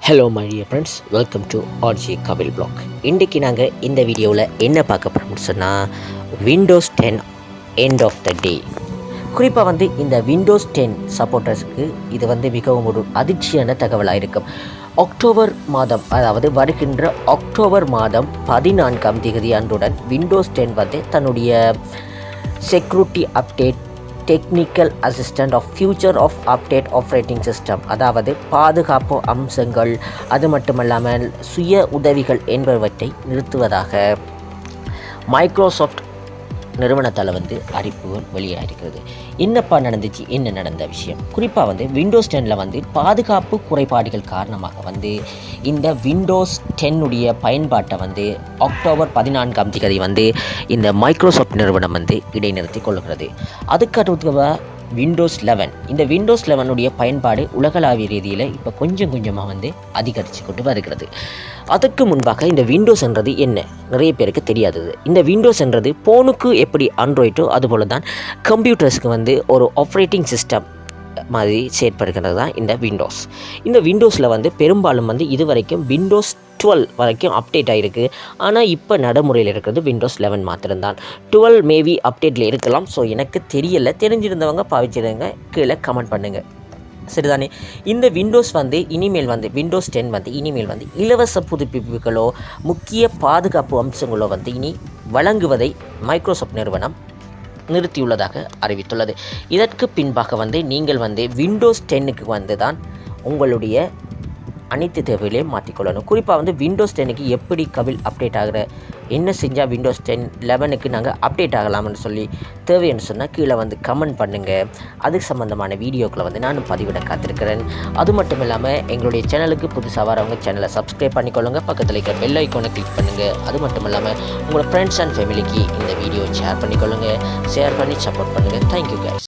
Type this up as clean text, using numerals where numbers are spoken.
Hello my dear friends, welcome to RG Kapil blog. இன்றைக்கி நாங்கள் இந்த வீடியோவில் என்ன பார்க்க போகிறோம்னு சொன்னால் Windows 10 end of the day. குறிப்பாக இந்த விண்டோஸ் 10 சப்போர்ட்டர்ஸுக்கு இது மிகவும் ஒரு அதிர்ச்சியான தகவலாக இருக்கும். அக்டோபர் மாதம், அதாவது வருகின்ற அக்டோபர் மாதம் 14ஆம் தேதி அன்றுடன் விண்டோஸ் 10 தன்னுடைய security update technical assistant of future of update operating system, அதாவது பாதுகாப்பு அம்சங்கள், அது மட்டுமல்லாமல் சுய உதவிகள் என்பவற்றை நிறுத்துவதாக மைக்ரோசாஃப்ட் நிறுவனத்தால் அறிவிப்புகள் வெளியாகிருக்கிறது. என்னப்பா நடந்துச்சு, என்ன நடந்த விஷயம்? குறிப்பாக விண்டோஸ் 10 பாதுகாப்பு குறைபாடுகள் காரணமாக இந்த விண்டோஸ் 10 பயன்பாட்டை அக்டோபர் 14ஆம் தேதி இந்த மைக்ரோசாஃப்ட் நிறுவனம் இடைநிறுத்தி கொள்கிறது. அதுக்கடுத்து விண்டோஸ் 11, இந்த விண்டோஸ் 11 பயன்பாடு உலகளாவிய ரீதியில் இப்போ கொஞ்சம் கொஞ்சமாக அதிகரித்து கொண்டு வருகிறது. அதுக்கு முன்பாக இந்த விண்டோஸ் என்றது என்ன, நிறைய பேருக்கு தெரியாதது. இந்த விண்டோஸ் என்றது ஃபோனுக்கு எப்படி ஆண்ட்ராய்டோ அதுபோல் தான் கம்ப்யூட்டர்ஸ்க்கு ஒரு ஆப்ரேட்டிங் சிஸ்டம் மாதிரி செயற்படுகிறது தான் இந்த விண்டோஸ். இந்த விண்டோஸில் பெரும்பாலும் இதுவரைக்கும் விண்டோஸ் 12 வரைக்கும் அப்டேட் ஆகிருக்கு. ஆனால் இப்போ நடைமுறையில் இருக்கிறது விண்டோஸ் 11 மாத்திரம்தான். 12 மேபி அப்டேட்டில் இருக்கலாம். ஸோ எனக்கு தெரியலை, தெரிஞ்சிருந்தவங்க பாவிச்சிருங்க, கீழே கமெண்ட் பண்ணுங்கள், சரிதானே? இந்த விண்டோஸ் இனிமேல் விண்டோஸ் 10 இனிமேல் இலவச புதுப்பிப்புகளோ முக்கிய பாதுகாப்பு அம்சங்களோ இனி வழங்குவதை மைக்ரோசாஃப்ட் நிறுவனம் நிறுத்தியுள்ளதாக அறிவித்துள்ளது. இதற்கு பின்பாக நீங்கள் விண்டோஸ் 10க்கு தான் உங்களுடைய அனைத்து தேவைகளையும் மாற்றிக்கொள்ளணும். குறிப்பாக விண்டோஸ் 10க்கு எப்படி கபில் அப்டேட் ஆகிற, என்ன செஞ்சால் விண்டோஸ் 10 11க்கு நாங்கள் அப்டேட் ஆகலாம்னு சொல்லி தேவைன்னு சொன்னால் கீழே கமெண்ட் பண்ணுங்கள். அதுக்கு சம்மந்தமான வீடியோக்களை நானும் பதிவிட காத்திருக்கிறேன். அது மட்டும் இல்லாமல் எங்களுடைய சேனலுக்கு புதுசாக வரவங்க சேனலை சப்ஸ்கிரைப் பண்ணிக்கொள்ளுங்கள், பக்கத்தில் இருக்கிற பெல் ஐக்கானை கிளிக் பண்ணுங்கள். அது மட்டும் இல்லாமல் உங்களோட ஃப்ரெண்ட்ஸ் அண்ட் ஃபேமிலிக்கு இந்த வீடியோ ஷேர் பண்ணிக்கொள்ளுங்கள், ஷேர் பண்ணி சப்போர்ட் பண்ணுங்கள். Thank you guys.